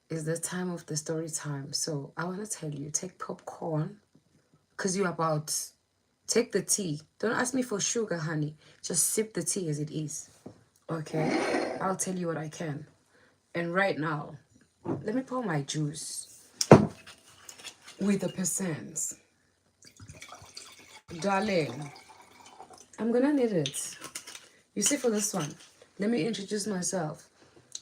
is the time of the story time. So I want to tell you, take popcorn, because you're about, take the tea. Don't ask me for sugar, honey. Just sip the tea as it is. Okay? I'll tell you what I can. And right now, let me pour my juice with the percents. Darling, I'm gonna need it. You see, for this one, let me introduce myself.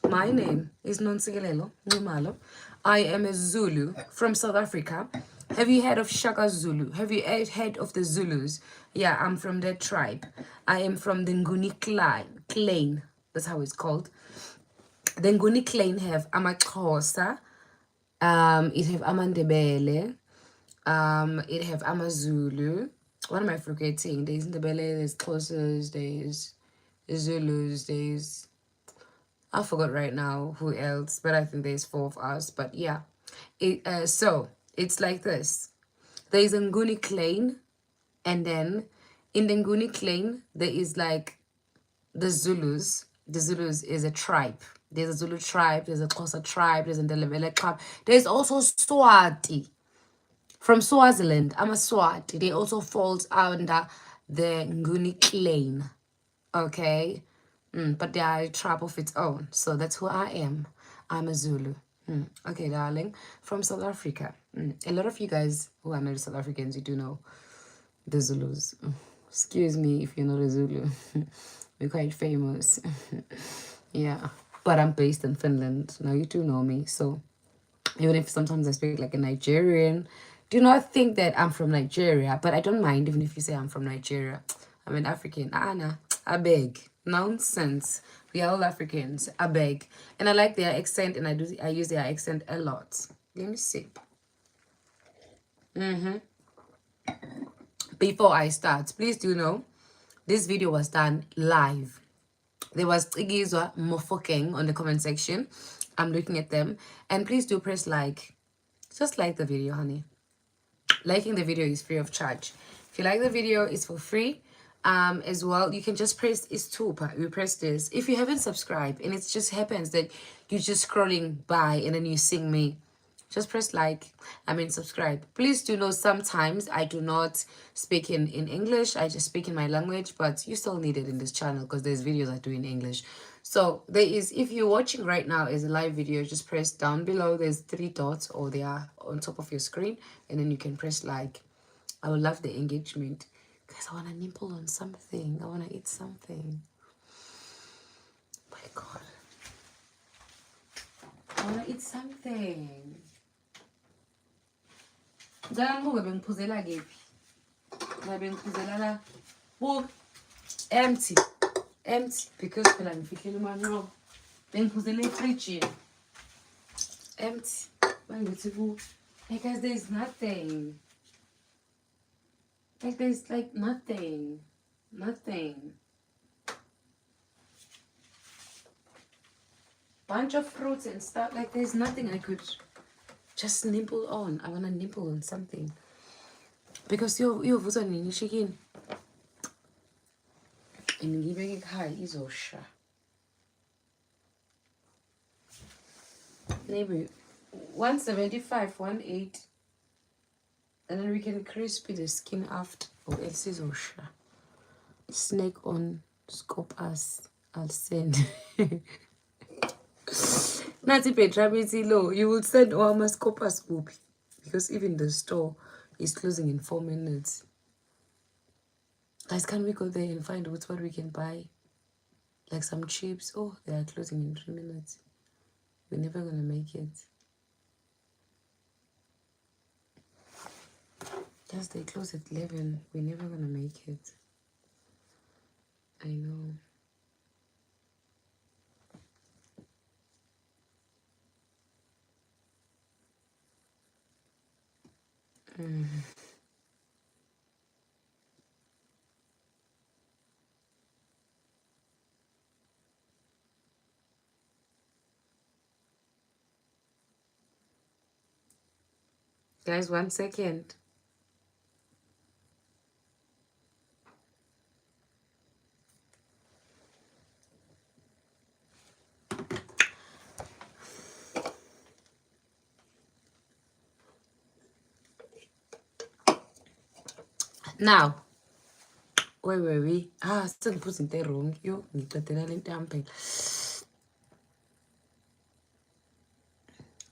My name is Nonsigelelo Ngumalo. I am a Zulu from South Africa. Have you heard of Shaka Zulu? Have you heard of the Zulus? Yeah, I'm from that tribe. I am from the Nguni clan. That's how it's called. The Nguni clan have Amaxhosa, it have Amandebele, it have Amazulu. What am I forgetting? There's Ndebele, there's Xhosas, there's Zulus, there's, I forgot right now who else, but I think there's 4 of us. But yeah, so it's like this. There's a Nguni clan, and then in the Nguni clan there is like the Zulus. The Zulus is a tribe. There's a Zulu tribe, there's a Xhosa tribe, there's a Ndebele tribe. There's also Swati from Swaziland. I'm a Swati. They also falls under the Nguni clan. Okay. But they are a tribe of its own. So that's who I am. I'm a Zulu. Okay, darling. From South Africa. A lot of you guys who are not South Africans, you do know the Zulus. Excuse me if you're not a Zulu. We're quite famous. Yeah. But I'm based in Finland. Now you do know me. So even if sometimes I speak like a Nigerian, do not think that I'm from Nigeria. But I don't mind even if you say I'm from Nigeria. I'm an African. Anna, I beg. Nonsense. We are all Africans. I beg. And I like their accent, and I use their accent a lot. Let me see. Before I start, please do know this video was done live. There was Igizwa Mofokeng on the comment section. I'm looking at them. And please do press like. Just like the video, honey. Liking the video is free of charge. If you like the video, it's for free. As well, you can just press you press this. If you haven't subscribed and it just happens that you're just scrolling by and then you see me, just press subscribe. Please do know sometimes I do not speak in English. I just speak in my language, but you still need it in this channel because there's videos I do in English. So there is, if you're watching right now as a live video, just press down below. There's 3 dots, or they are on top of your screen, and then you can press like. I would love the engagement. Guys, I want to nibble on something. I want to eat something. Oh my God. I want to eat something. Empty. Empty. Because phela ngifihlele umanqobo. Bengiphuzela efrijini. Empty. Mangithi ku, hey guys, there's nothing. Like there's like nothing. Nothing. Bunch of fruits and stuff. Like there's nothing I could just nibble on. I want to nibble on something. Because you're nini chicken. And ngibeke ekhaya izosha. Maybe 175, 18. And then we can crispy the skin after. Or else izosha. Snake on scope us. I'll send. Nathi Petrabithi low. You will send our scope us whoopie. Because even the store is closing in 4 minutes. Guys, can we go there and find out what we can buy? Like some chips. Oh, they are closing in 3 minutes. We're never gonna make it. Yes, they close at 11. We're never gonna make it. I know. Guys, 1 second. Now, where were we? Still putting the wrong. Yo,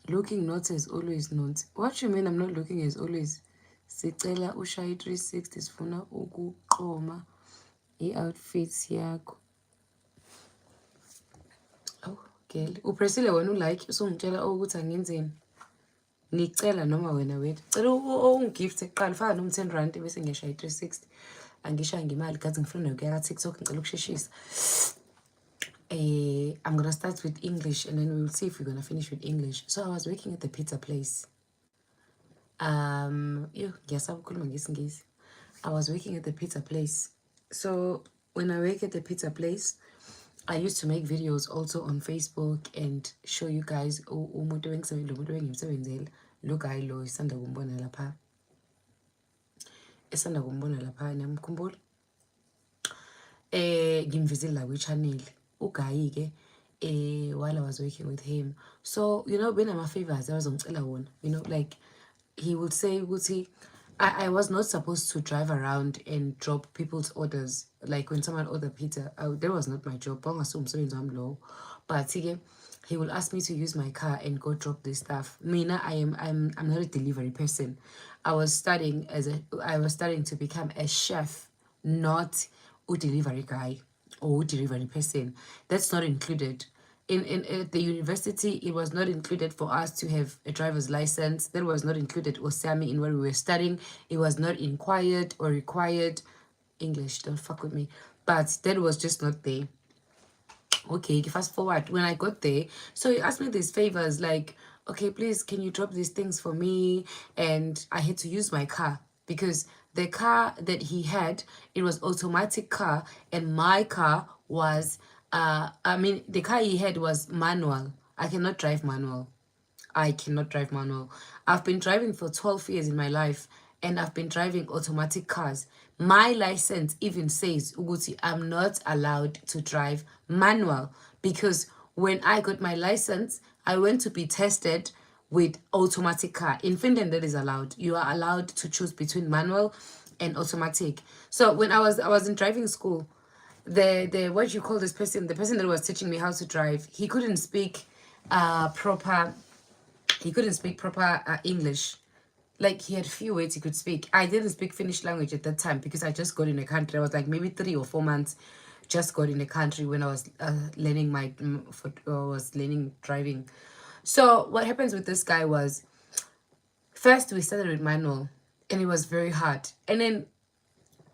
looking not as always not. What you mean I'm not looking as always? Sicela ushaye 360 sifuna ukuqoma i-outfits yakho. Oh, girl. Upressile wena ulike usungitshela ukuthi angenzeni. Ngicela noma wena wethu. Cela ungigift eqala faka noma 10 rand bese ngiyashaya 360. Angishaya ngemali kazi ngifuna nokuya TikTok ngicela ukusheshisa. I'm gonna start with English and then we'll see if we're gonna finish with English. So I was working at the pizza place. I was working at the pizza place. So when I work at the pizza place, I used to make videos also on Facebook and show you guys umuntu engimsebenzela lo guy lo isanda kumbona lapha. Esanda kumbona lapha niyamkhumbula? Ngimvizile la kwi-channel. Ugayi ke while I was working with him. So, you know, benama favors abazongicela wona. You know, like he would say ukuthi I was not supposed to drive around and drop people's orders. Like when someone ordered pizza, that was not my job. But he will ask me to use my car and go drop this stuff. Mina, I'm not a delivery person. I was studying to become a chef, not a delivery guy or delivery person. That's not included. In at the university, it was not included for us to have a driver's license. That was not included Osami in where we were studying. It was not inquired or required. English, don't fuck with me. But that was just not there. Okay, fast forward. When I got there, so he asked me these favors like, okay, please, can you drop these things for me? And I had to use my car because the car that he had, it was automatic car, and my car was the car he had was manual. I cannot drive manual. I've been driving for 12 years in my life, and I've been driving automatic cars. My license even says, Uguti, I'm not allowed to drive manual because when I got my license, I went to be tested with automatic car. In Finland, that is allowed. You are allowed to choose between manual and automatic. So when I was in driving school, the what you call this person, the person that was teaching me how to drive, he couldn't speak proper English. Like he had few words he could speak. I didn't speak Finnish language at that time because I just got in a country. I was like maybe 3 or 4 months just got in a country when I was learning driving. So what happens with this guy was, first we started with manual and it was very hard. And then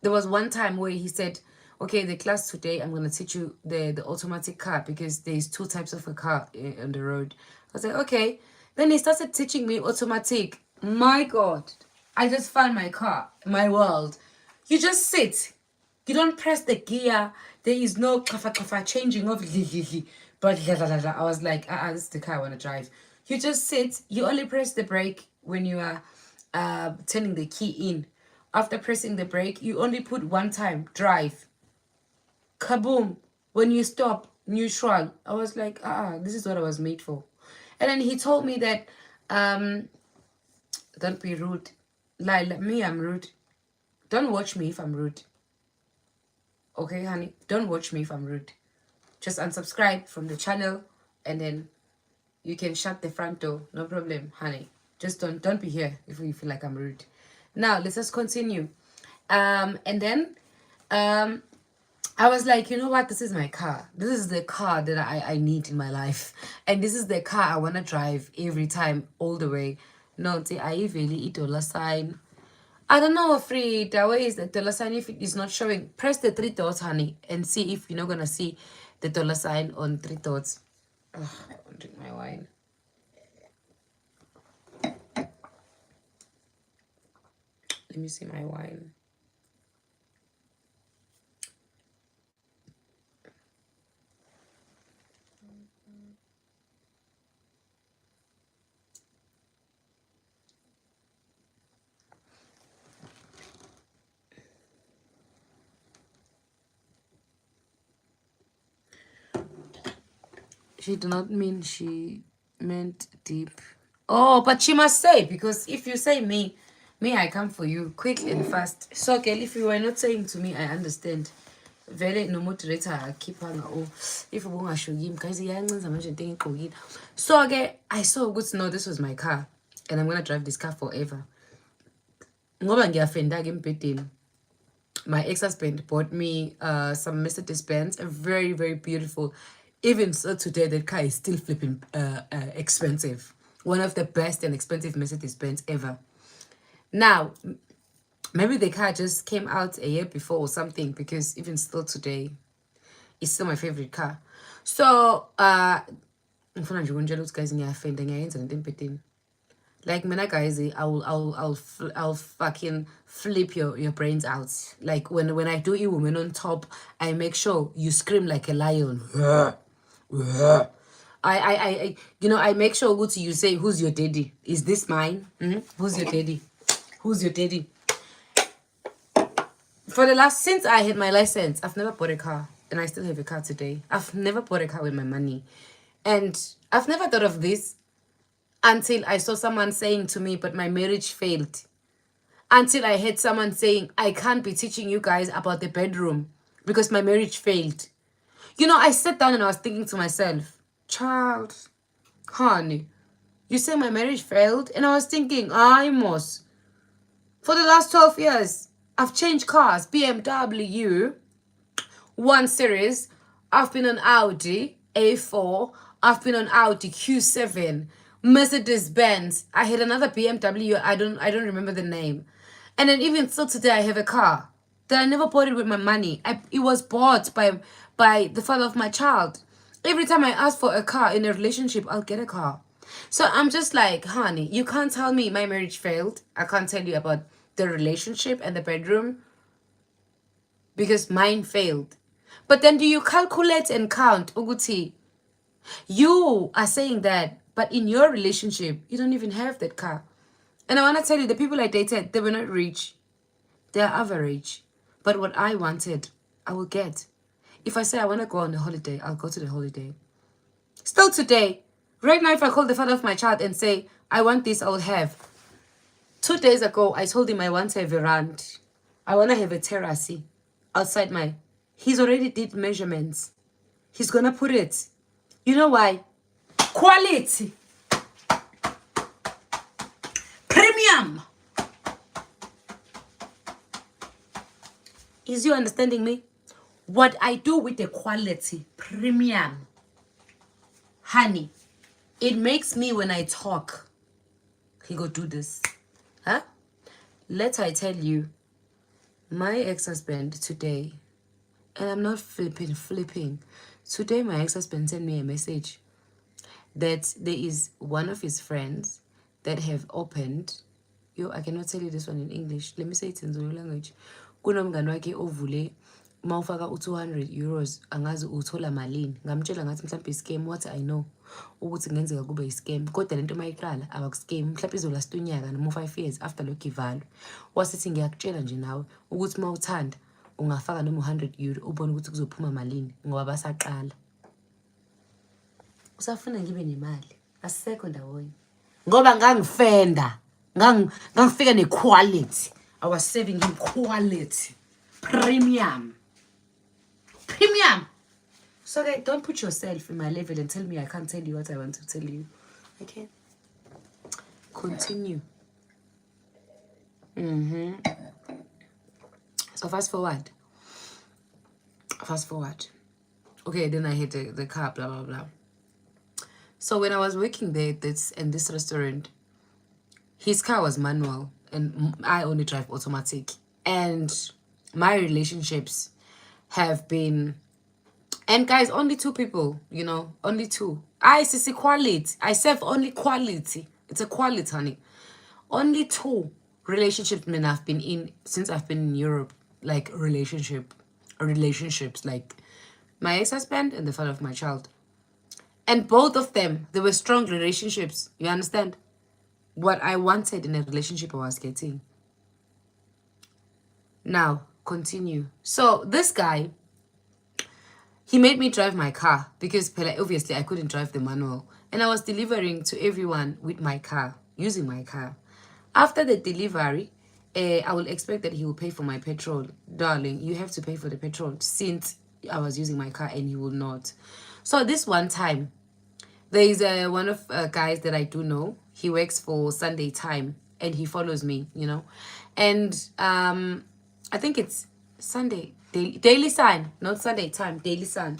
there was one time where he said, okay, the class today, I'm going to teach you the automatic car because there's 2 types of a car on the road. I was like, okay. Then he started teaching me automatic. My God, I just found my car, my world. You just sit. You don't press the gear. There is no kafa changing of but I was like, this is the car I want to drive. You just sit. You only press the brake when you are turning the key in. After pressing the brake, you only put one time, drive. Kaboom. When you stop, neutral. I was like, this is what I was made for. And then he told me that, don't be rude. Like me, I'm rude. Don't watch me if I'm rude. Okay, honey? Don't watch me if I'm rude. Just unsubscribe from the channel and then you can shut the front door. No problem, honey. Just don't be here if you feel like I'm rude. Now, let's just continue. And then I was like, you know what? This is my car. This is the car that I need in my life. And this is the car I want to drive every time, all the way. No, I really $1 sign. I don't know, Free. The way is the dollar sign. If it is not showing, press the 3 dots, honey, and see if you're not going to see the dollar sign on 3 dots. I want to drink my wine. Let me see my wine. She did not mean she meant deep. Oh, but she must say, because if you say me, Me, I come for you quick and fast. So, girl, if you were not saying to me, I understand. Vele no moderator akhiphanga if ubungashuki guys iyancinza manje into engigqokile. So ke I saw ukuthi no, this was my car and I'm gonna drive this car forever. Ngoba ngiyafenda ke embedeni. My ex-husband bought me some Mercedes Benz, a very, very beautiful. Even so today, that car is still flipping expensive. One of the best and expensive Mercedes Benz ever. Now, maybe the car just came out a year before or something, because even still today, it's still my favorite car. So, ngifuna nje ukunitshela ukuthi guys ngiyafenda ngiyayenza lento empedeni. Like mina guys, I'll fucking flip your brains out. Like when I do a woman on top, I make sure you scream like a lion. I you know, I make sure go to you say, who's your daddy? Is this mine? Who's your daddy? Who's your daddy? For the last, since I had my license, I've never bought a car, and I still have a car today. I've never bought a car with my money, and I've never thought of this until I saw someone saying to me, but my marriage failed. Until I heard someone saying, I can't be teaching you guys about the bedroom because my marriage failed. You know, I sat down and I was thinking to myself, child, honey, you say my marriage failed? And I was thinking, I must. For the last 12 years, I've changed cars, BMW, 1 Series. I've been on Audi A4. I've been on Audi Q7, Mercedes Benz. I had another BMW. I don't remember the name. And then even still today, I have a car that I never bought it with my money. It was bought by the father of my child. Every time I ask for a car in a relationship, I'll get a car. So I'm just like, honey, you can't tell me my marriage failed. I can't tell you about the relationship and the bedroom because mine failed. But then do you calculate and count, Uguti? You are saying that, but in your relationship, you don't even have that car. And I want to tell you, the people I dated, they were not rich. They are average. But what I wanted, I will get. If I say I want to go on a holiday, I'll go to the holiday. Still today, right now, if I call the father of my child and say, I want this, I will have. 2 days ago, I told him I want a veranda. I want to have a terrace outside my... He's already did measurements. He's going to put it. You know why? Quality. Premium. Is you understanding me? What I do with the quality, premium. Honey, it makes me when I talk. He go do this. Huh? Let I tell you, my ex-husband today, and I'm not flipping. Today my ex-husband sent me a message that there is one of his friends that have opened. I cannot tell you this one in English. Let me say it in Zulu language. Kunomngani wakhe ovule mawufaka u200 angazi uthola malini. Ngamtshela ngathi mhlawumbe scam. What I know ukuthi ngenzeka kube iscam. Kodwa lento mayiqala abakuscam. Mhlawumbe izolasta unyaka noma 5 years after lokho ivalwe. Wasithi ngiyakutshela nje nawe ukuthi mawuthanda ungafaka noma €100 ubone ukuthi kuzophuma malini ngoba basaqala. Usafuna ngibe nemali. Asisekho ndawonye. Ngoba ngangifenda. Ngangifika ne-quality. I was saving him quality. Premium. Premium. So don't put yourself in my level and tell me I can't tell you what I want to tell you. Okay? Continue. So fast forward. Okay, then I hit the car, blah, blah, blah. So when I was working there in this restaurant, his car was manual and I only drive automatic. And my relationships have been... And guys, only 2 people, you know, only 2. I see quality. I serve only quality. It's a quality, honey. Only 2 relationships I've been in since I've been in Europe. Like relationships, like my ex-husband and the father of my child. And both of them, they were strong relationships. You understand? What I wanted in a relationship, I was getting. Now, continue. So this guy, he made me drive my car because obviously I couldn't drive the manual. And I was delivering to everyone with my car, using my car. After the delivery, I will expect that he will pay for my petrol. Darling, you have to pay for the petrol since I was using my car and he will not. So this one time, there is one of guys that I do know. He works for Sunday Time and he follows me, and I think it's Sunday Daily Sun, not Sunday Time, Daily Sun.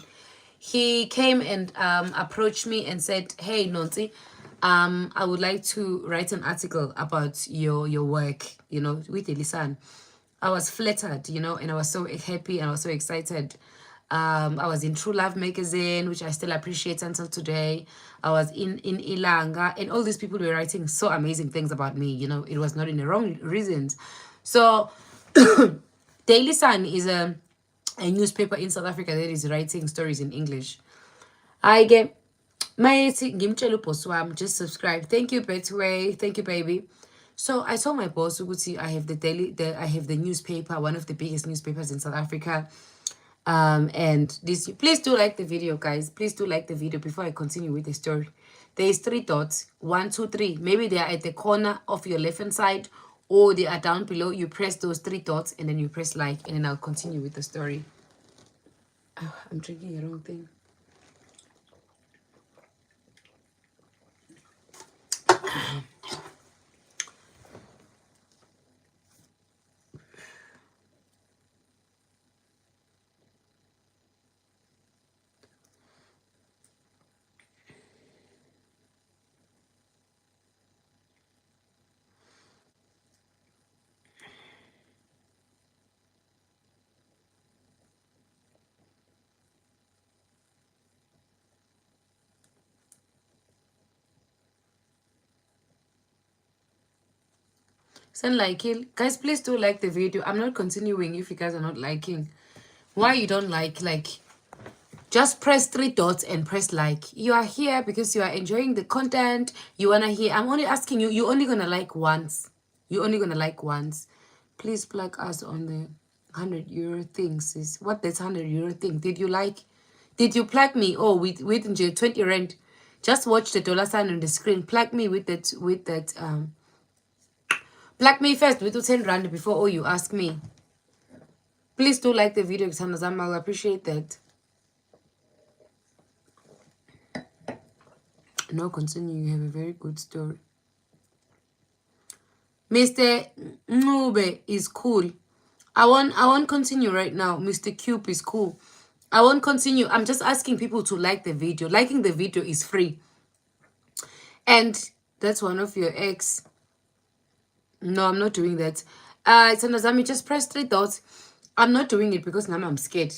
He came and approached me and said, "Hey, Nonsi, I would like to write an article about your work, with Daily Sun." I was flattered, and I was so happy and I was so excited. I was in True Love magazine, which I still appreciate until today. I was in Ilanga, and all these people were writing so amazing things about me. It was not in the wrong reasons. So Daily Sun is a newspaper in South Africa that is writing stories in English. I get my just subscribe. Thank you, Betway. Thank you, baby. So I told my boss, I have I have the newspaper, one of the biggest newspapers in South Africa. And this, please do like the video, guys. Please do like the video before I continue with the story. There is 3 dots, 1, 2, 3. Maybe they are at the corner of your left hand side, or they are down below. You press those 3 dots and then you press like, and then I'll continue with the story. Oh, I'm drinking the wrong thing. Send like it. Guys, please do like the video. I'm not continuing if you guys are not liking. Why you don't like, just press 3 dots and press like. You are here because you are enjoying the content. You want to hear. I'm only asking you. You're only going to like once. You're only going to like once. Please plug us on the 100 euro thing, sis. What this 100 euro thing? Did you like? Did you plug me? Oh, with 20 rand. Just watch the dollar sign on the screen. Plug me with that. Plug me first with 10 rand before you ask me. Please do like the video, Xanazam. I'll appreciate that. No, continue. You have a very good story. Mr. Nube is cool. I won't continue right now. Mr. Cube is cool. I won't continue. I'm just asking people to like the video. Liking the video is free. And that's one of your ex. No, I'm not doing that. Sanazami, just press 3 dots. I'm not doing it because now I'm scared.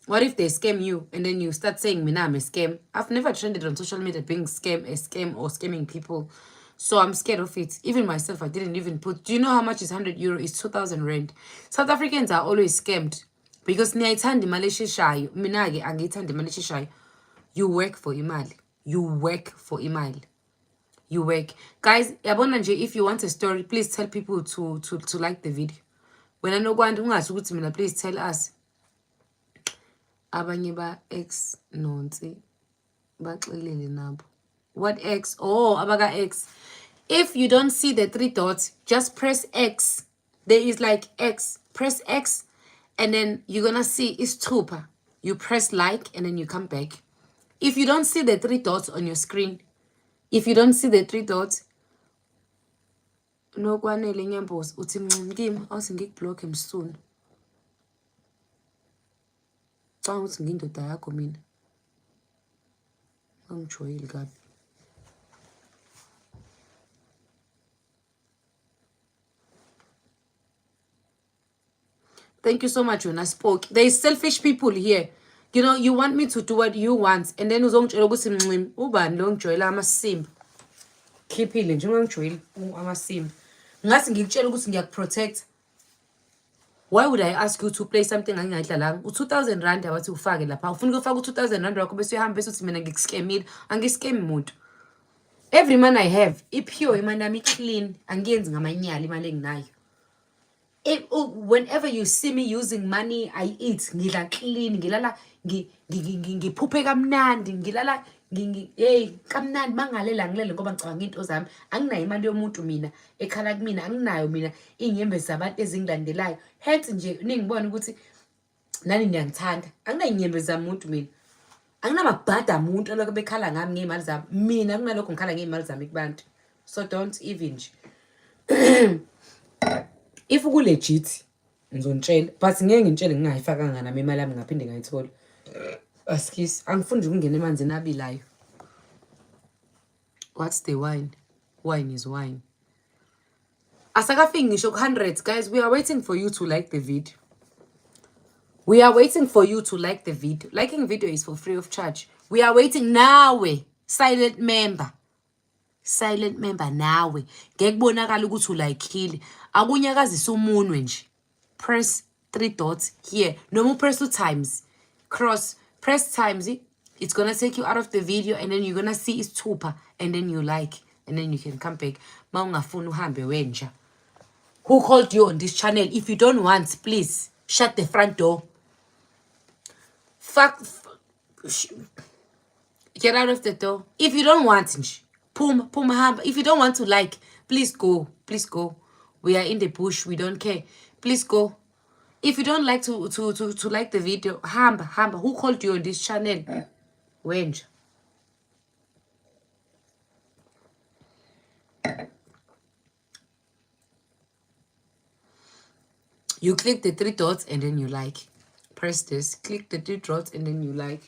What if they scam you and then you start saying, "Mina, I'm a scam"? I've never trended on social media being a scam or scamming people. So I'm scared of it. Even myself, I didn't even put. Do you know how much is 100 euro? It's 2,000 rand. South Africans are always scammed because you work for imali. You work for imali. You work. Guys, if you want a story, please tell people to like the video. When I know please tell us. Abanye ba X nonsi baxelele nabo. What X? Oh, abaga X. If you don't see the 3 dots, just press X. There is like X. Press X and then you're gonna see it's Tupa. You press like and then you come back. If you don't see the 3 dots on your screen, if you don't see the 3 dots, no kwanele nyambos uthi mncimkimi awusingikublock emsuni. Xa uthi ngindoda yakho mina. Angijoyeli kabi. Thank you so much when I spoke. There is selfish people here. You want me to do what you want, and then uzongitshela ukuthi mncimi ubani lo ngijoyela amasimba. Khiphile nje ungangijoyeli amasimba. Ngasi ngikutshela ukuthi ngiyakuprotect. Why would I ask you to play something angingayidlalanga? U2000 rand abathi ufake lapha. Ufuna ukufaka u2000 rand wakho bese uyahamba bese uthi mina ngikuskemile. Angiscam umuntu. Every man I have, ipure imali yami clean, angiyenzi ngamanyala imali enginayo. Whenever you see me using money, I eat. Ngidla clean, ngilala ngiphuphe kamnandi, ngilala hey kamnandi mangalela ngilele ngoba ngicabanga into zami anginayo imali yomuntu mina ekhala kumina anginayo mina inyembe zabantu ezingilandelayo hence nje ningibona ukuthi nani niyangithanda anginayo inyembe zamuntu mina anginamabhada umuntu lokho bekhala ngami ngezimali zami mina kunalokho ngikhala ngezimali zami kubantu so don't even nje if uku-legit ngizonitshela but ngeke ngintshele ngingayifakanga nami imali yami ngaphinde ngayithola askisi angifuni nje ukungena emanzini abilayo. What's the wine? Wine is wine. Asakafiki ngisho ku-hundreds guys, we are waiting for you to like the video. We are waiting for you to like the video. Liking video is for free of charge. We are waiting nawe silent member. Silent member nawe ngeke kubonakala ukuthi ulikile akunyakazisa umunwe nje. Press 3 dots here noma press 2 times cross press times it's gonna take you out of the video and then you're gonna see isithupha and then you like and then you can come back mawungafuni uhambe wenja. Who called you on this channel? If you don't want, please shut the front door. Get out of the door. If you don't want, if you don't want to like, please go. Please go. We are in the bush. We don't care. Please go. If you don't like to like the video, hamba. Who called you on this channel? Wenj. You click the 3 dots and then you like. Press this. Click the 3 dots and then you like.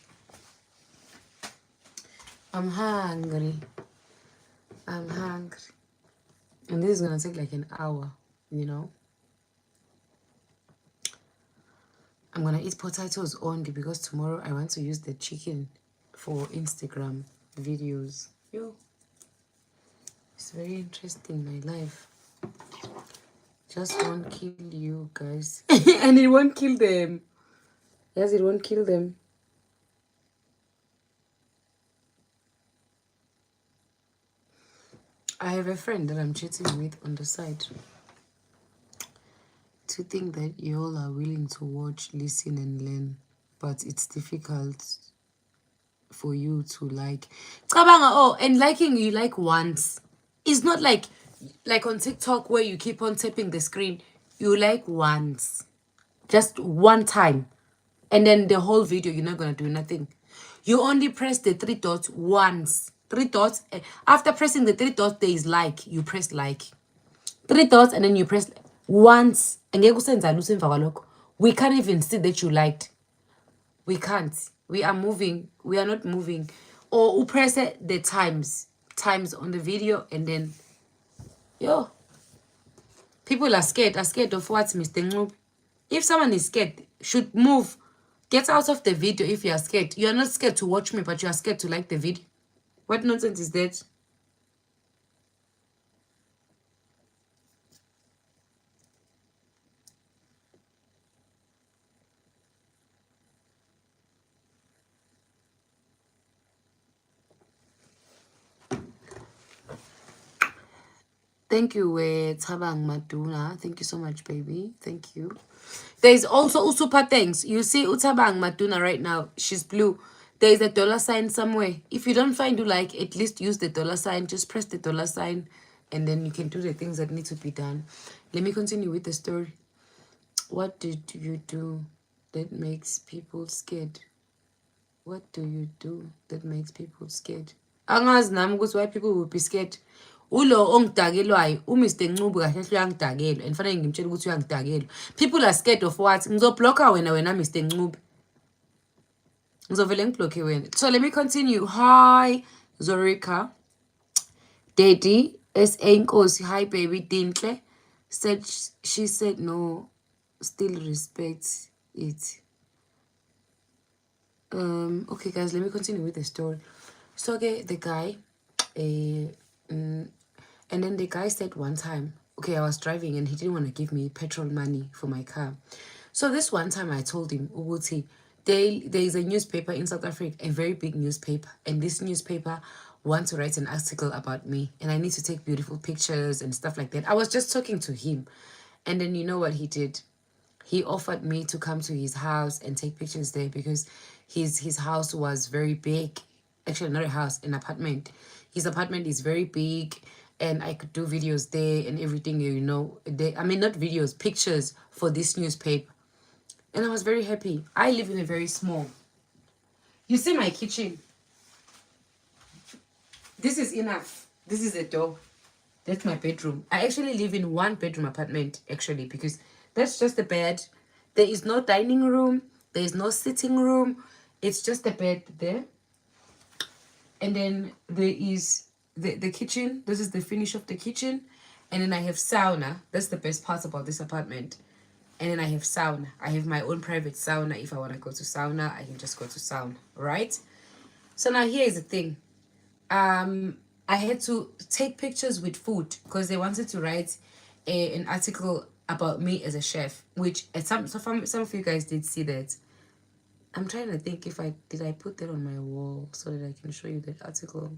I'm hungry. I'm hungry. And this is going to take like an hour, you know. I'm going to eat potatoes only because tomorrow I want to use the chicken for Instagram videos. Yo. It's very interesting, my life. Just won't kill you guys. And it won't kill them. Yes, it won't kill them. I have a friend that I'm chatting with on the side. To think that you all are willing to watch, listen and learn, but it's difficult for you to like. Oh, and liking you like once. It's not like on TikTok where you keep on tapping the screen. You like once. Just one time. And then the whole video, you're not going to do nothing. You only press the 3 dots once. 3 dots. After pressing the 3 dots, there is like. You press like. 3 dots and then you press once. We can't even see that you liked. We can't. We are moving. We are not moving. Or you press the times on the video and then yo. People are scared of what, Mr. Ngub? If someone is scared, should move. Get out of the video if you are scared. You are not scared to watch me, but you are scared to like the video. What nonsense is that? Thank you, Tabang Maduna. Thank you so much, baby. Thank you. There's also super thanks. You see Utabang Maduna right now. She's blue. There's a $sign somewhere. If you don't find you like, at least use the $sign. Just press the $sign and then you can do the things that need to be done. Let me continue with the story. What did you do that makes people scared? What do you do that makes people scared? Angazi nami ukuthi why people will be scared. Ulo ongidakelwayo uMr Ncube kahle uyangidakela and fanele ngimtshela ukuthi uyangidakela. People are scared of what? Ngizobhlocka wena Mr Ncube. Ngizovele ngibhlocke wena. So let me continue. Hi Zorika. Daddy SA Nkosi. Hi baby Dintle. She said no, still respect it. Okay guys, let me continue with the story. So okay, the guy and then the guy said one time, okay, I was driving and he didn't want to give me petrol money for my car. So this one time I told him, Uguti, there is a newspaper in South Africa, a very big newspaper, and this newspaper wants to write an article about me and I need to take beautiful pictures and stuff like that. I was just talking to him and then you know what he did? He offered me to come to his house and take pictures there because his house was very big actually not a house, an apartment. His apartment is very big, and I could do videos there and everything, you know. I mean, not videos, pictures for this newspaper. And I was very happy. I live in a very small. You see my kitchen. This is enough. This is a door. That's my bedroom. I actually live in 1-bedroom apartment, actually, because that's just a bed. There is no dining room. There is no sitting room. It's just a bed there. And then there is the kitchen. This is the finish of the kitchen. And then I have sauna. That's the best part about this apartment. And then I have sauna. I have my own private sauna. If I want to go to sauna, I can just go to sauna, right? So now here is the thing. I had to take pictures with food because they wanted to write an article about me as a chef, which some of you guys did see that. I'm trying to think if I put that on my wall so that I can show you that article.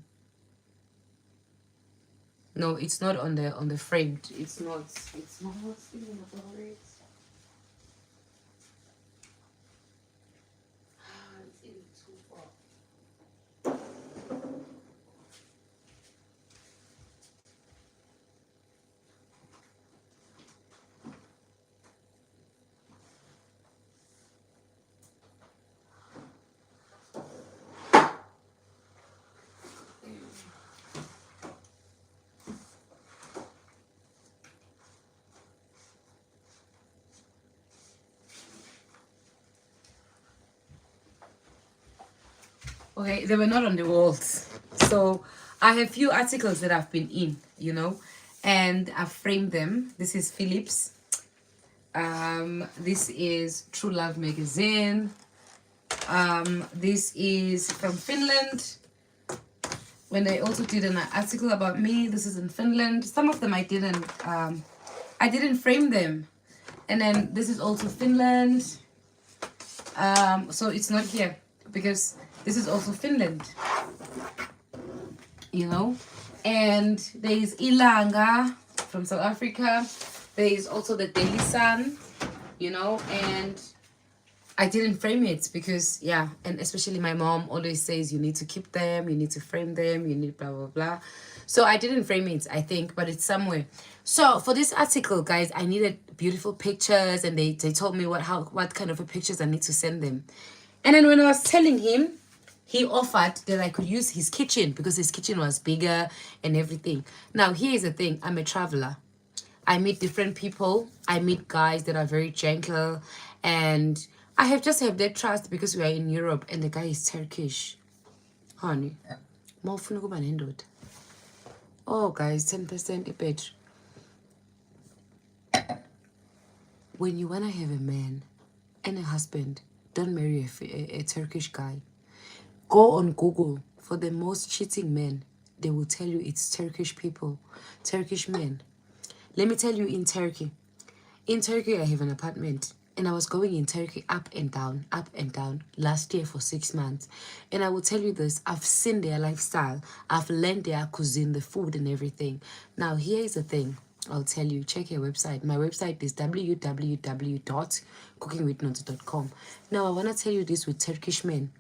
No, it's not on the framed. It's not. It's not. What's even about it? It's in too far. Okay, they were not on the walls. So I have few articles that I've been in, you know, and I've framed them. This is Philips. This is True Love magazine. This is from Finland. When they also did an article about me, this is in Finland. Some of them I didn't frame them. And then this is also Finland. So it's not here because this is also Finland, you know. And there is Ilanga from South Africa. There is also the Daily Sun, you know. And I didn't frame it because, yeah, and especially my mom always says you need to keep them, you need to frame them, you need blah, blah, blah. So I didn't frame it, I think, but it's somewhere. So for this article, guys, I needed beautiful pictures, and they told me what kind of a pictures I need to send them. And then when I was telling him, he offered that I could use his kitchen because his kitchen was bigger and everything. Now, here is the thing. I'm a traveler. I meet different people. I meet guys that are very gentle. And I have that trust because we are in Europe and the guy is Turkish. Honey. Oh, guys, 10% a bit. When you want to have a man and a husband, don't marry a Turkish guy. Go on Google for the most cheating men. They will tell you it's Turkish people, Turkish men. Let me tell you, in Turkey, I have an apartment. And I was going in Turkey up and down last year for 6 months. And I will tell you this, I've seen their lifestyle. I've learned their cuisine, the food and everything. Now, here is the thing. I'll tell you, check your website. My website is www.cookingwithnonce.com. Now, I want to tell you this with Turkish men.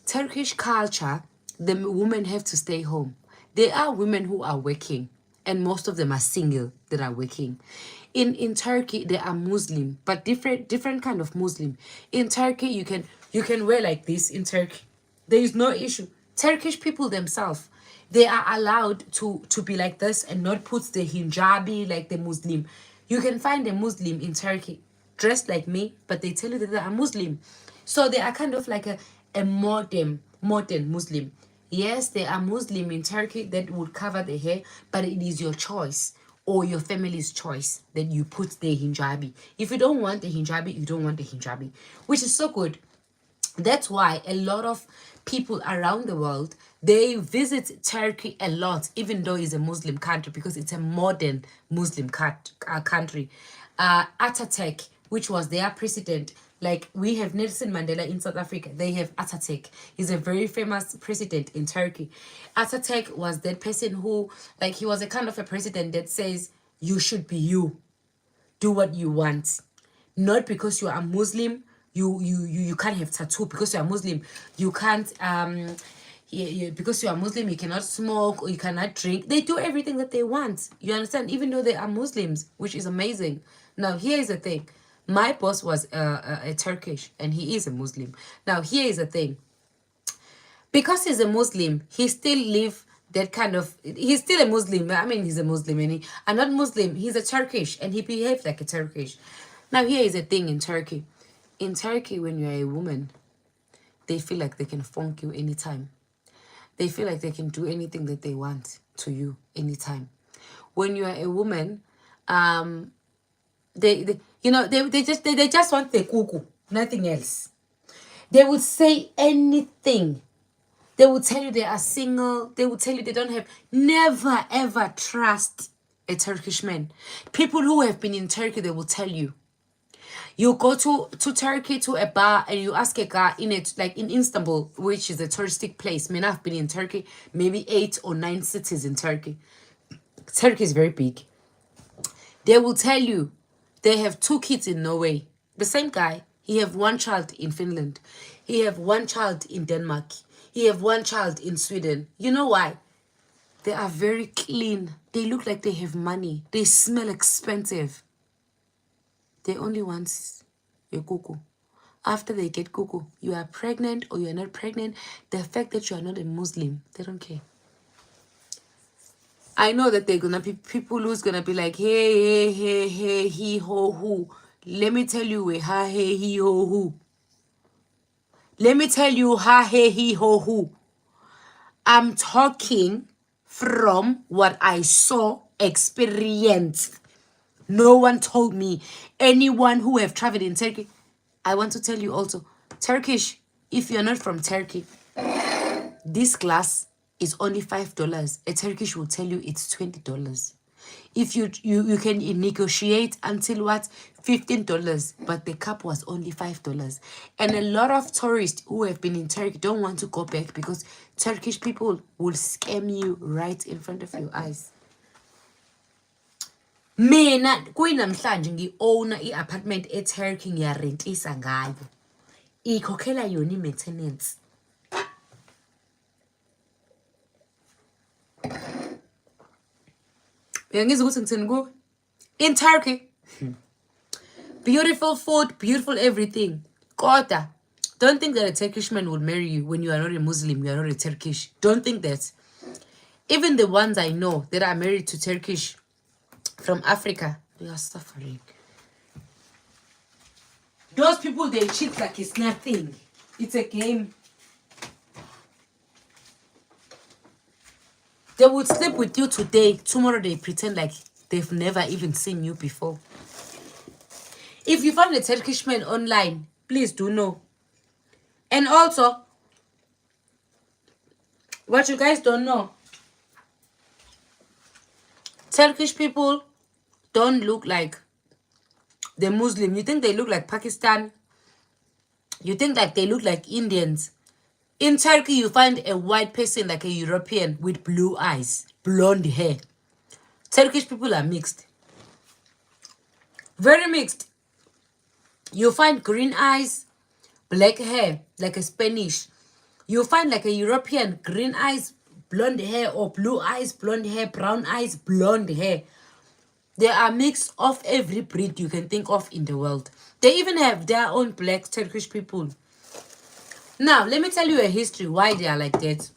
Turkish culture, the women have to stay home. There are women who are working, and most of them are single that are working. In Turkey, they are Muslim, but different kind of Muslim. In Turkey, you can wear like this in Turkey. There is no issue. Turkish people themselves, they are allowed to be like this and not put the hijabi like the Muslim. You can find a Muslim in Turkey dressed like me, but they tell you that they are Muslim. So they are kind of like a modern Muslim. Yes, they are Muslim in Turkey that would cover the hair, but it is your choice or your family's choice that you put the hijabi. If you don't want the hijabi, you don't want the hijabi, which is so good. That's why a lot of people around the world, they visit Turkey a lot, even though it's a Muslim country, because it's a modern Muslim country. Ataturk, which was their president, like we have Nelson Mandela in South Africa, they have Ataturk. He's a very famous president in Turkey. Ataturk was that person who, like, he was a kind of a president that says, you should be you. Do what you want. Not because you are Muslim, you can't have tattoo because you are Muslim. You can't, because you are Muslim, you cannot smoke or you cannot drink. They do everything that they want. You understand? Even though they are Muslims, which is amazing. Now, here is the thing. My boss was a Turkish and he is a Muslim. Now, here is the thing. Because he's a Muslim, he still live that kind of, he's still a Muslim. I mean, he's a Muslim and I'm not Muslim. He's a Turkish and he behaves like a Turkish. Now, here is a thing in Turkey. In Turkey, when you're a woman, they feel like they can funk you anytime. They feel like they can do anything that they want to you anytime. When you are a woman, they just want the kuku, nothing else. They would say anything. They will tell you they are single. They will tell you they don't have. Never ever trust a Turkish man. People who have been in Turkey, they will tell you. You go to Turkey to a bar and you ask a guy in it, like in Istanbul, which is a touristic place. I mean, I've been in Turkey, maybe 8 or 9 cities in Turkey. Turkey is very big. They will tell you they have 2 kids in Norway. The same guy, he have 1 child in Finland. He have 1 child in Denmark. He have 1 child in Sweden. You know why? They are very clean. They look like they have money. They smell expensive. They only want your cuckoo. After they get cuckoo, you are pregnant or you are not pregnant, the fact that you are not a Muslim, they don't care. I know that they're gonna be people who's gonna be like, hey, he, ho, who. Let me tell you, ha, hey, he, ho, who. Let me tell you, ha, hey, he, ho, who. I'm talking from what I saw, experienced. No one told me. Anyone who have traveled in Turkey, I want to tell you also, Turkish, if you're not from Turkey, this glass is only $5. A Turkish will tell you it's $20. If you can negotiate until what? $15, but the cup was only $5. And a lot of tourists who have been in Turkey don't want to go back because Turkish people will scam you right in front of your eyes. Mina kuyinamhlanje ngi-owner i-apartment eTurkey ngiyarentisa ngayo. Ikhokhela yona i-maintenance. Uyangizwa ukuthi ngithini kuwe? In Turkey, beautiful food, beautiful everything. Kodwa, don't think that a Turkish man will marry you when you are not a Muslim, you are not a Turkish. Don't think that. Even the ones I know that are married to Turkish from Africa, they are suffering. Those people, they cheat like it's nothing. It's a game. They would sleep with you today. Tomorrow they pretend like they've never even seen you before. If you find a Turkish man online, please do know. And also, what you guys don't know, Turkish people don't look like the Muslim. You think they look like Pakistan? You think that they look like Indians? In Turkey, you find a white person like a European with blue eyes, blonde hair. Turkish people are mixed. Very mixed. You find green eyes, black hair, like a Spanish. You find like a European, green eyes, blonde hair, or blue eyes, blonde hair, brown eyes, blonde hair. They are mixed of every breed you can think of in the world. They even have their own black Turkish people. Now, let me tell you a history why they are like that.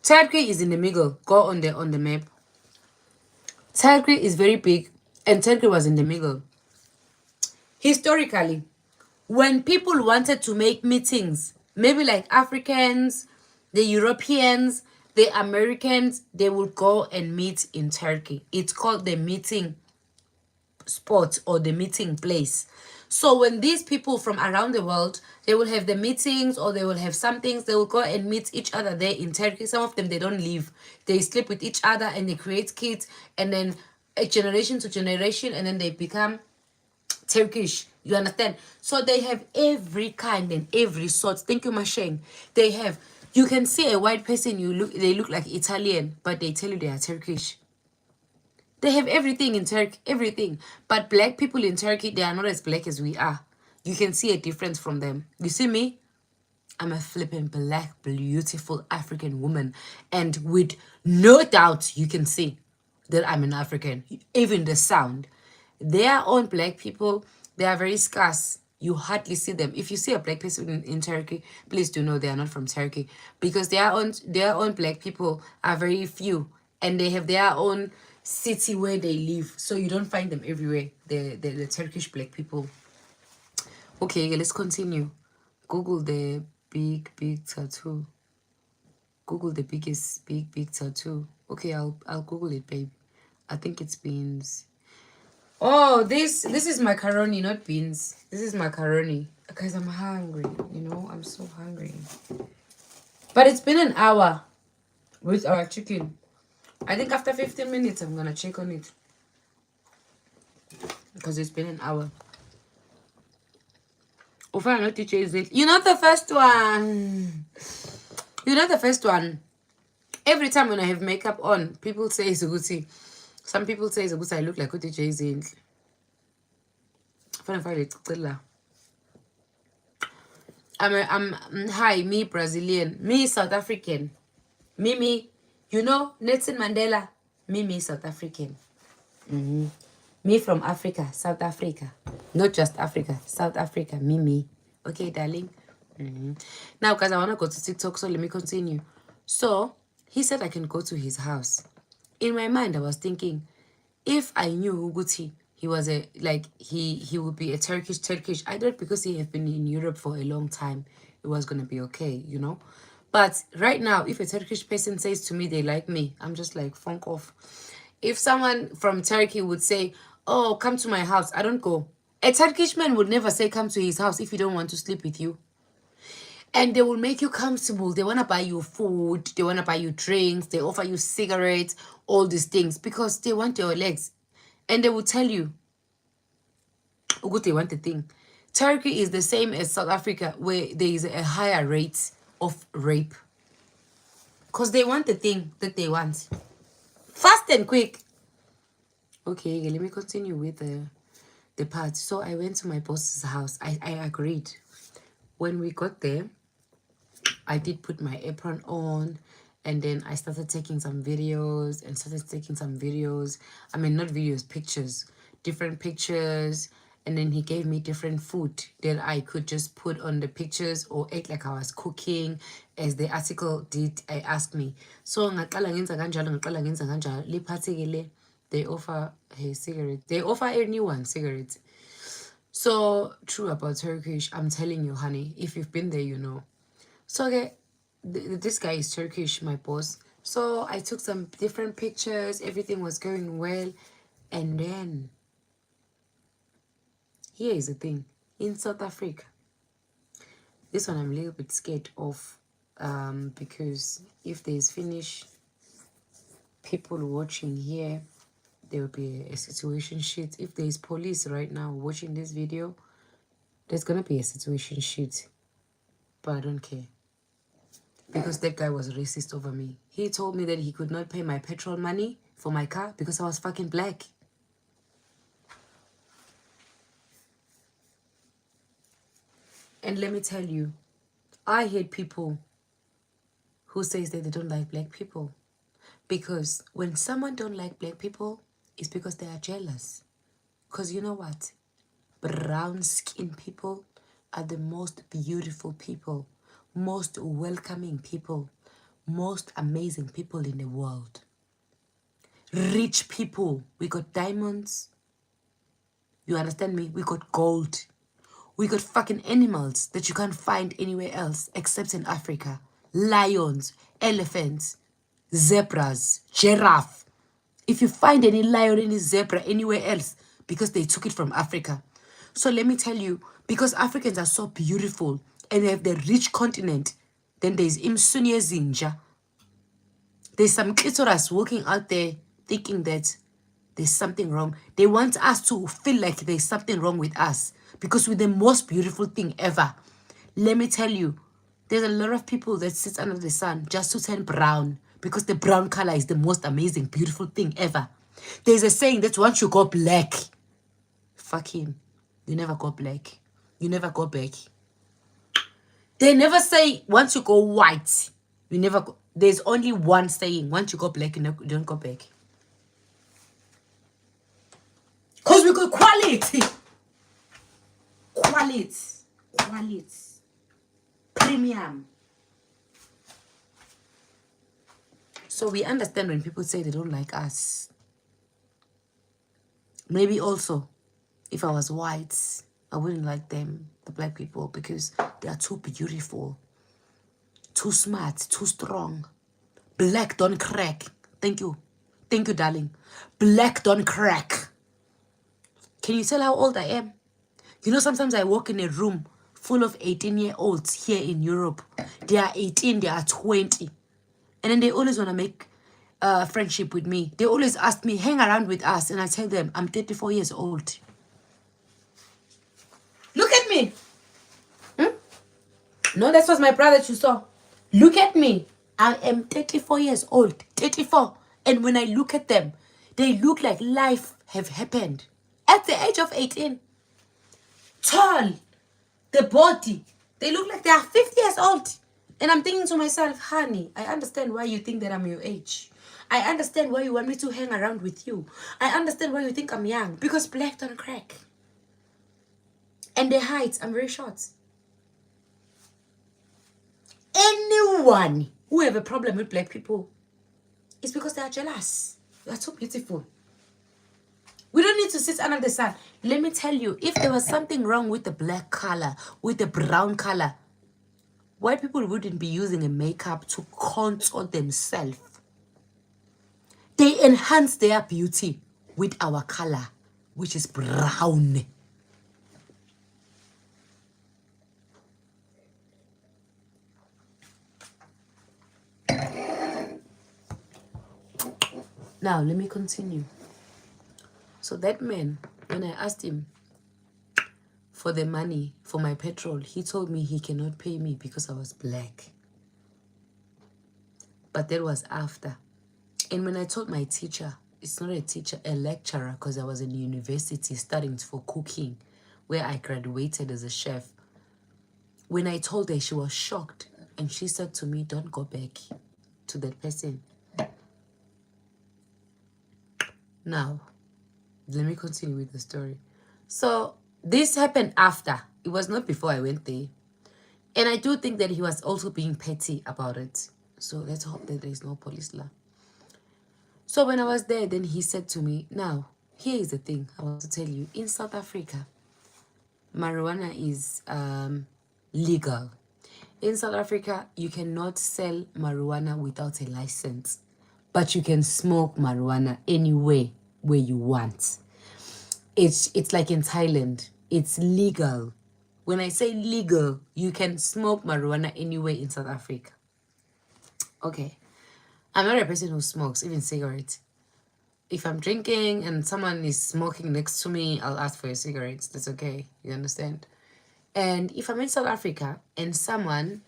Turkey is in the middle. Go on the map. Turkey is very big, and Turkey was in the middle. Historically, when people wanted to make meetings, maybe like Africans, the Europeans, the Americans, they would go and meet in Turkey. It's called the meeting spot or the meeting place. So when these people from around the world, they will have the meetings or they will have some things, they will go and meet each other there in Turkey. Some of them, they don't live. They sleep with each other and they create kids, and then a generation to generation, and then they become Turkish. You understand? So they have every kind and every sort. Thank you, Masheng. They have, you can see a white person, they look like Italian, but they tell you they are Turkish. They have everything in Turkey, everything. But black people in Turkey, they are not as black as we are. You can see a difference from them. You see me? I'm a flippin' black, beautiful African woman. And with no doubt, you can see that I'm an African. Even the sound. Their own black people, they are very scarce. You hardly see them. If you see a black person in Turkey, please do know they are not from Turkey. Because their own black people are very few. And they have their own city where they live. So you don't find them everywhere. The Turkish black people. Okay, let's continue. Google the big tattoo. Google the biggest big tattoo. Okay, I'll Google it, babe. I think it's beans. Oh, this is macaroni, not beans. This is macaroni. Guys, I'm hungry. You know, I'm so hungry. But it's been an hour with our chicken. I think after 15 minutes, I'm gonna check on it because it's been an hour. You're not the first one. You're not the first one. Every time when I have makeup on, people say Zuguti. Some people say Zuguti, I look like Uti Jay-Z. I'm hi, me Brazilian, me South African, me, you know, Nelson Mandela, me South African. Me from Africa, South Africa. Not just Africa, South Africa, me. Okay, darling? Now, guys, I want to go to TikTok, so let me continue. So, he said I can go to his house. In my mind, I was thinking, if I knew Uguti, he was he would be a Turkish. I thought because he have been in Europe for a long time, it was going to be okay, you know? But right now, if a Turkish person says to me they like me, I'm just like, funk off. If someone from Turkey would say, oh, come to my house, I don't go. A Turkish man would never say come to his house if he don't want to sleep with you. And they will make you comfortable. They want to buy you food. They want to buy you drinks. They offer you cigarettes, all these things, because they want your legs. And they will tell you, oh, good, they want the thing. Turkey is the same as South Africa, where there is a higher rate of rape. Because they want the thing that they want. Fast and quick. Okay, let me continue with the part. So I went to my boss's house. I agreed. When we got there, I did put my apron on, and then I started taking some videos I mean, not videos, pictures, different pictures. And then he gave me different food that I could just put on the pictures or act like I was cooking, as the article did. I asked me. So they offer a cigarette. They offer anyone cigarettes. So true about Turkish. I'm telling you, honey, if you've been there, you know. So okay, this guy is Turkish, my boss. So I took some different pictures. Everything was going well. And then, here is the thing. In South Africa, this one I'm a little bit scared of, because if there's Finnish people watching here, there will be a situation shit. If there's police right now watching this video, there's gonna be a situation shit. But I don't care. Because that guy was racist over me. He told me that he could not pay my petrol money for my car because I was fucking black. And let me tell you, I hate people who says that they don't like black people. Because when someone don't like black people, it's because they are jealous. Because you know what? Brown skinned people are the most beautiful people, most welcoming people, most amazing people in the world. Rich people. We got diamonds. You understand me? We got gold. We got fucking animals that you can't find anywhere else except in Africa. Lions, elephants, zebras, giraffe. If you find any lion, any zebra anywhere else, because they took it from Africa. So let me tell you, because Africans are so beautiful and they have the rich continent, then there's Imsunia Zinja. There's some clitoris walking out there thinking that there's something wrong. They want us to feel like there's something wrong with us because we're the most beautiful thing ever. Let me tell you, there's a lot of people that sit under the sun just to turn brown because the brown color is the most amazing, beautiful thing ever. There's a saying that once you go black, fuck him. You never go black. You never go back. They never say once you go white, you never go. There's only one saying: once you go black, you don't go back. Because we got quality. Quality. Premium. So we understand when people say they don't like us. Maybe also, if I was white, I wouldn't like them, the black people, because they are too beautiful, too smart, too strong. Black don't crack. Thank you, darling. Black don't crack. Can you tell how old I am? You know, sometimes I walk in a room full of 18-year-olds here in Europe. They are 18, they are 20. And then they always want to make friendship with me. They always ask me, hang around with us. And I tell them, I'm 34 years old. Look at me. No, that was my brother that you saw. Look at me. I am 34 years old. 34. And when I look at them, they look like life have happened. At the age of 18. Tall. The body. They look like they are 50 years old. And I'm thinking to myself, honey, I understand why you think that I'm your age. I understand why you want me to hang around with you. I understand why you think I'm young. Because black don't crack. And their height, I'm very short. Anyone who have a problem with black people is because they are jealous. They are too beautiful. We don't need to sit under the sun. Let me tell you, if there was something wrong with the black color, with the brown color, white people wouldn't be using a makeup to contour themselves. They enhance their beauty with our color, which is brown. Now, let me continue. So that man, when I asked him for the money for my petrol, he told me he cannot pay me because I was black. But that was after. And when I told my teacher, it's not a teacher, a lecturer, because I was in university studying for cooking, where I graduated as a chef. When I told her, she was shocked. And she said to me, don't go back to that person. Now, let me continue with the story. So this happened after. It was not before I went there. And I do think that he was also being petty about it. So let's hope that there is no police law. So when I was there, then he said to me, now, here is the thing I want to tell you. In South Africa, marijuana is legal. In South Africa, you cannot sell marijuana without a license. But you can smoke marijuana anywhere where you want. It's like in Thailand. It's legal. When I say legal, you can smoke marijuana anywhere in South Africa. Okay. I'm not a person who smokes, even cigarettes. If I'm drinking and someone is smoking next to me, I'll ask for a cigarette. That's okay. You understand? And if I'm in South Africa and someone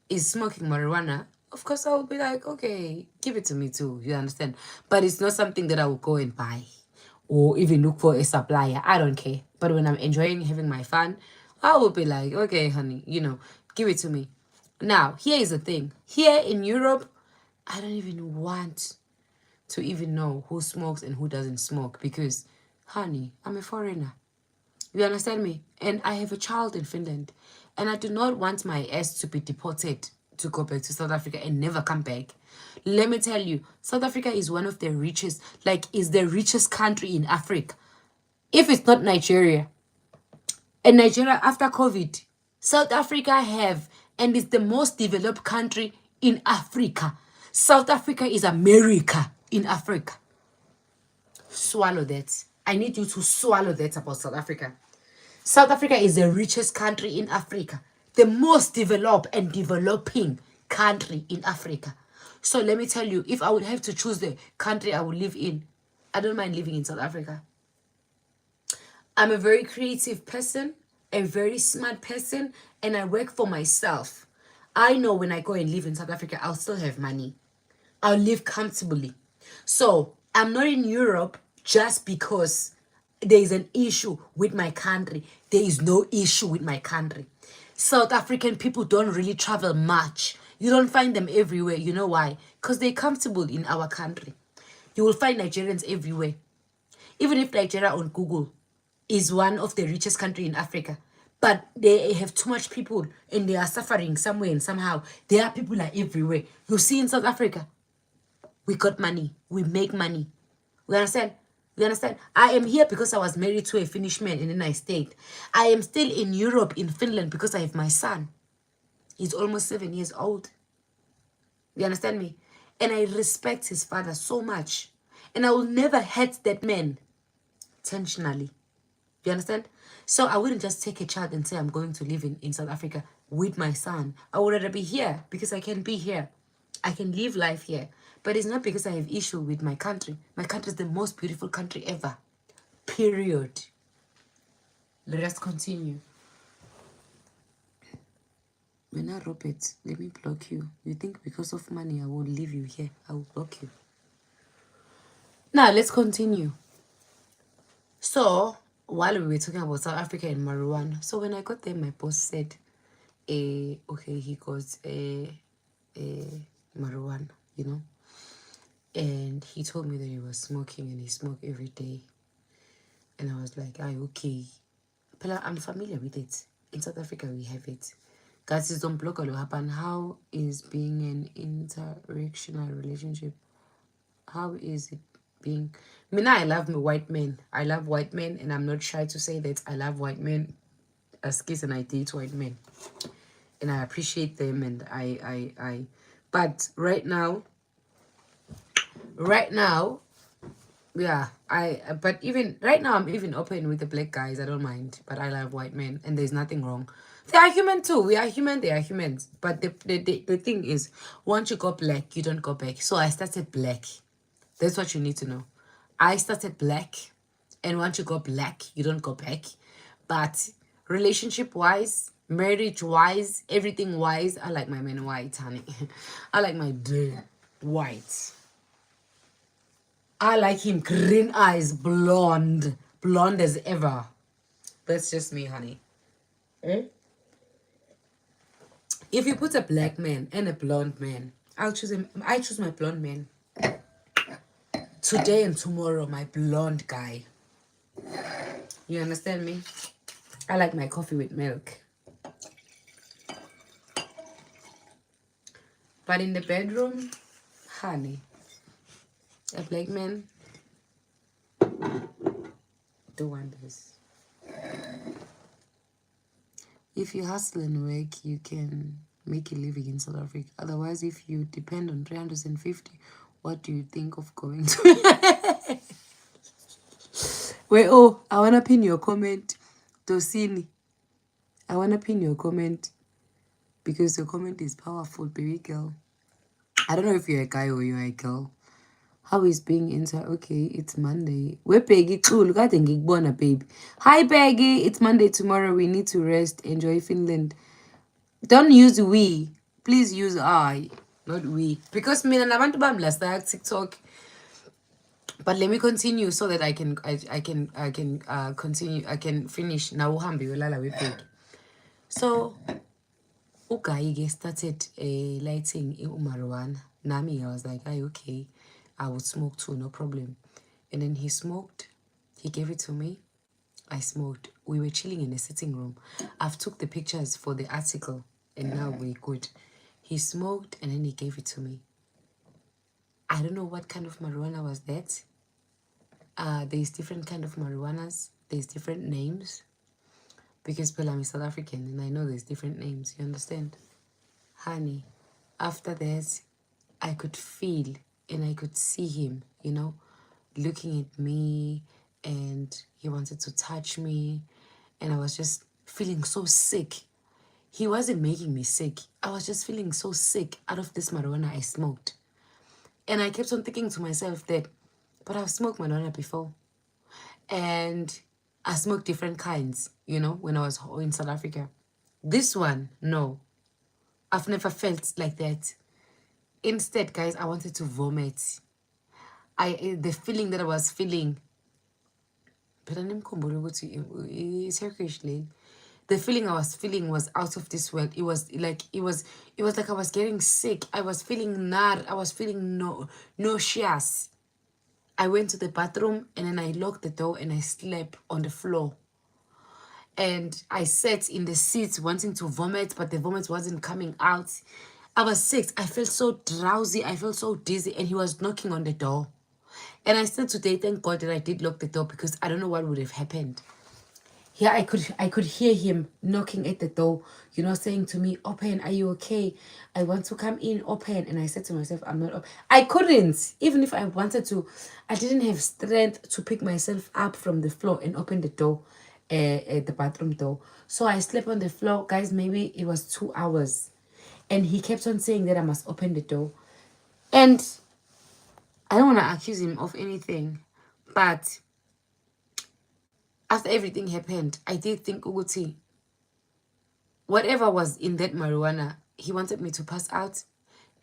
is smoking marijuana, of course I will be like, okay, give it to me too. You understand? But it's not something that I will go and buy or even look for a supplier. I don't care. But when I'm enjoying having my fun, I will be like, okay, honey, give it to me. Now, here is the thing. Here in Europe, I don't even want to even know who smokes and who doesn't smoke because, honey, I'm a foreigner. You understand me? And I have a child in Finland. And I do not want my ass to be deported to go back to South Africa and never come back. Let me tell you, South Africa is one of the richest, is the richest country in Africa. If it's not Nigeria. And Nigeria after COVID, South Africa have, and it's the most developed country in Africa. South Africa is America in Africa. Swallow that. I need you to swallow that about South Africa. South Africa is the richest country in Africa. The most developed and developing country in Africa. So let me tell you, if I would have to choose the country I would live in, I don't mind living in South Africa. I'm a very creative person, a very smart person, and I work for myself. I know when I go and live in South Africa, I'll still have money. I'll live comfortably. So I'm not in Europe just because there is an issue with my country. There is no issue with my country. South African people don't really travel much. You don't find them everywhere. You know why? Because they're comfortable in our country. You will find Nigerians everywhere. Even if Nigeria on Google is one of the richest country in Africa, but they have too much people and they are suffering somewhere and somehow. There are people are everywhere. You see in South Africa, we got money. We make money. We understand? You understand? I am here because I was married to a Finnish man and then I stayed. I am still in Europe, in Finland, because I have my son. He's almost 7 years old. You understand me? And I respect his father so much. And I will never hurt that man intentionally. You understand? So I wouldn't just take a child and say I'm going to live in South Africa with my son. I would rather be here because I can be here. I can live life here. But it's not because I have issue with my country. My country is the most beautiful country ever. Period. Let us continue. When I rob it, let me block you. You think because of money I won't leave you here? I will block you. Now let's continue. So while we were talking about South Africa and marijuana, so when I got there, my boss said, okay, he got marijuana, you know, and he told me that he was smoking and he smoked every day, and I was like, okay, but I'm familiar with it. In South Africa, we have it. Guys, it's don't block or happen. How is being an interactional relationship? How is it being? I mean, I love white men. I love white men, and I'm not shy to say that I love white men as kids, and I date white men, and I appreciate them, and I. But right now, yeah, but even right now, I'm even open with the black guys. I don't mind, but I love white men, and there's nothing wrong. They are human too. We are human. They are humans. But the thing is, once you go black, you don't go back. So I started black. That's what you need to know. I started black, and once you go black, you don't go back. But relationship-wise, marriage-wise, everything-wise, I like my men white, honey. I like my dude white. I like him green eyes, blonde. Blonde as ever. That's just me, honey. If you put a black man and a blonde man, I'll choose him. I choose my blonde man. Today and tomorrow, my blonde guy. You understand me? I like my coffee with milk. But in the bedroom, honey, a black man do wonders. If you hustle and work, you can make a living in South Africa. Otherwise, if you depend on 350, what do you think of going to? Wait, oh, I want to pin your comment. Tosini, I want to pin your comment because your comment is powerful, baby girl. I don't know if you're a guy or you're a girl. How is being inside? Okay, it's Monday. Where Peggy? Oh, look at the baby. Hi, Peggy. It's Monday tomorrow. We need to rest. Enjoy Finland. Don't use we. Please use I, not we. Because me and I want to last TikTok. But let me continue so that I can continue. I can finish. Now uhambe welala wepegi. So uGayi started lighting marijuana. Nami, I was like, okay, I would smoke too, no problem. And then he smoked. He gave it to me. I smoked. We were chilling in the sitting room. I've took the pictures for the article, and now we're good. He smoked, and then he gave it to me. I don't know what kind of marijuana was that. There's different kind of marijuanas. There's different names. Because I'm South African, and I know there's different names. You understand? Honey, after that, I could feel and I could see him, you know, looking at me, and he wanted to touch me, and I was just feeling so sick. He wasn't making me sick. I was just feeling so sick out of this marijuana I smoked. And I kept on thinking to myself that, but I've smoked marijuana before. And I smoked different kinds, you know, when I was in South Africa. This one, no. I've never felt like that. Instead, guys, I wanted to vomit. The feeling that I was feeling. But I'm Turkish, The feeling I was feeling was out of this world. It was like I was getting sick. I was feeling I was feeling nauseous. I went to the bathroom and then I locked the door and I slept on the floor. And I sat in the seats wanting to vomit, but the vomit wasn't coming out. I was sick. I felt so drowsy. I felt so dizzy, and he was knocking on the door. And I still today thank God that I did lock the door, because I don't know what would have happened. Yeah, I could hear him knocking at the door, saying to me, "Open, are you okay? I want to come in, open." And I said to myself, "I'm not open." I couldn't. Even if I wanted to, I didn't have strength to pick myself up from the floor and open the door, the bathroom door. So I slept on the floor, guys. Maybe it was 2 hours. And he kept on saying that I must open the door. And I don't want to accuse him of anything, but after everything happened, I did think, Uguti, whatever was in that marijuana, he wanted me to pass out.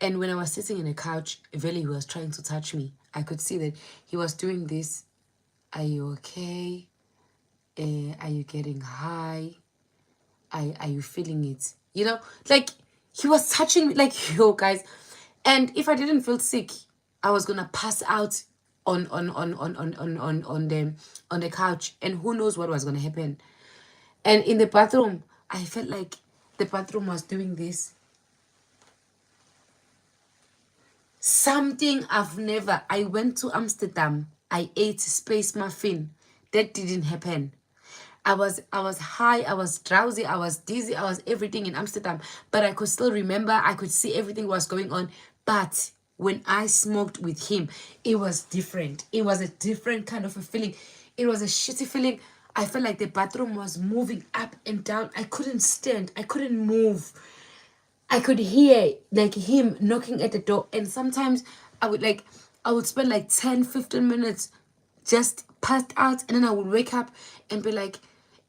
And when I was sitting in a couch, Veli was trying to touch me. I could see that he was doing this. Are you okay? Are you getting high? Are you feeling it? Like he was touching me, like, yo, guys. And if I didn't feel sick, I was gonna pass out on the couch, and who knows what was gonna happen. And in the bathroom, I felt like the bathroom was doing this. Something I've never. I went to Amsterdam. I ate space muffin. That didn't happen. I was high, I was drowsy, I was dizzy, I was everything in Amsterdam. But I could still remember, I could see everything was going on. But when I smoked with him, it was different. It was a different kind of a feeling. It was a shitty feeling. I felt like the bathroom was moving up and down. I couldn't stand. I couldn't move. I could hear like him knocking at the door. And sometimes I would spend like 10-15 minutes just passed out, and then I would wake up and be like,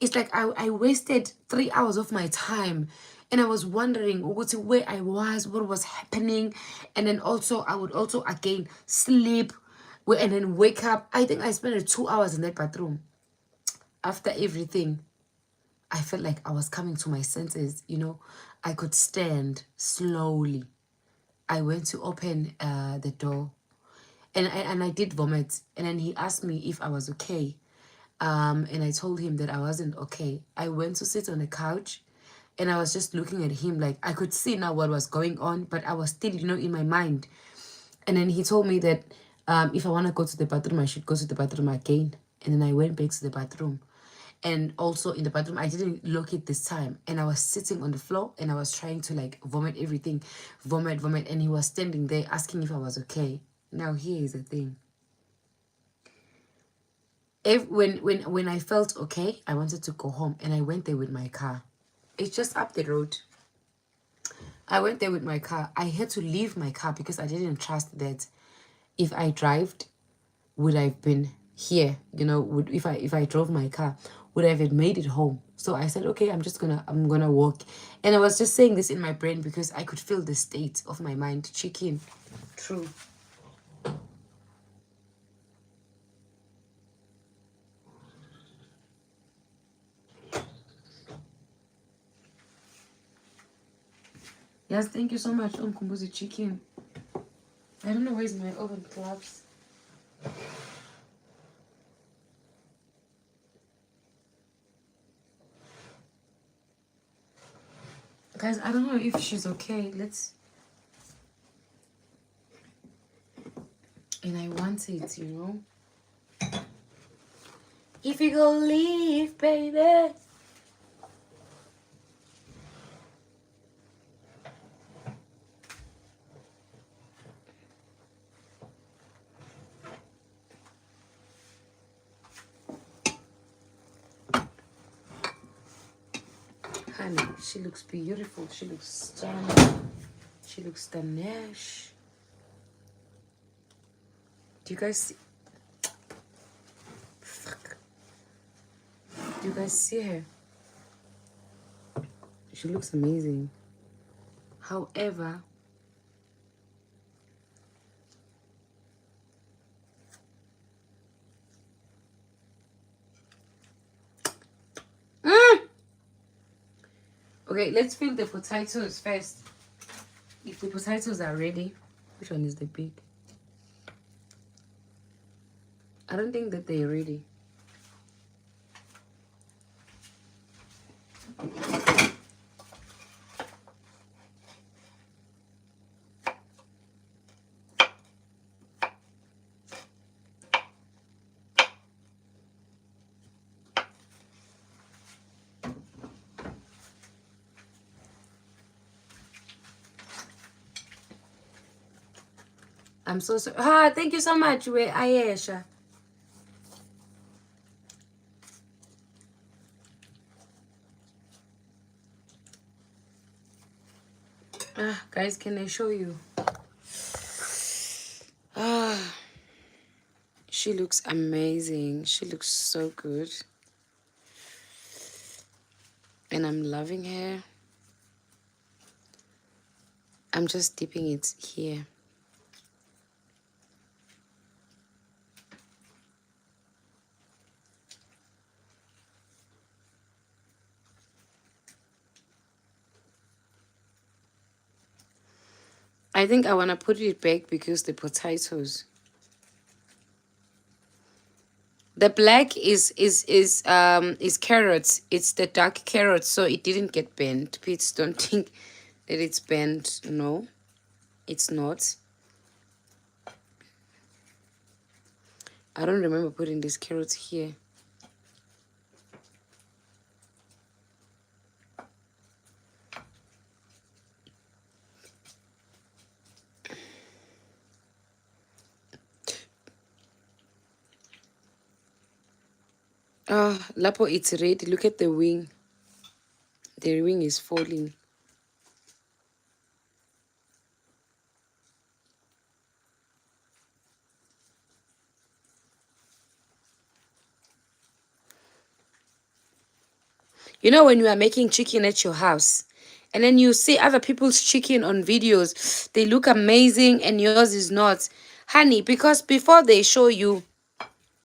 it's like I wasted 3 hours of my time. And I was wondering where I was, what was happening. And then also I would also again sleep and then wake up. I think I spent 2 hours in that bathroom. After everything, I felt like I was coming to my senses. I could stand slowly. I went to open the door, and I did vomit. And then he asked me if I was okay. And I told him that I wasn't okay. I went to sit on the couch, and I was just looking at him, like I could see now what was going on, but I was still, in my mind. And then he told me that if I want to go to the bathroom, I should go to the bathroom again. And then I went back to the bathroom. And also in the bathroom, I didn't lock it this time. And I was sitting on the floor, and I was trying to like vomit everything, vomit. And he was standing there asking if I was okay. Now here is the thing. When I felt okay, I wanted to go home, and I went there with my car. It's just up the road. I went there with my car. I had to leave my car because I didn't trust that if I drove, would I have been here? If I drove my car, would I have made it home? So I said, okay, I'm gonna walk. And I was just saying this in my brain because I could feel the state of my mind. Chicken. True. Yes, thank you so much, Kumbuzi Chicken. I don't know where's my oven gloves. Guys, I don't know if she's okay. And I want it, If you go leave, baby. Honey, she looks beautiful. She looks stunning. She looks stunning. Do you guys see? Fuck. Do you guys see her? She looks amazing. However, Okay, let's fill the potatoes first. If the potatoes are ready, which one is the big? I don't think that they're ready. I'm so sorry. Ah, thank you so much, Ayesha. Ah, guys, can I show you? Ah, she looks amazing. She looks so good. And I'm loving her. I'm just dipping it here. I think I want to put it back because the potatoes. The black is carrots. It's the dark carrots, so it didn't get bent. Please don't think that it's bent. No, it's not. I don't remember putting these carrots here. Ah, Lapo, it's ready. Look at the wing. The wing is falling. You know when you are making chicken at your house and then you see other people's chicken on videos, they look amazing and yours is not. Honey, because before they show you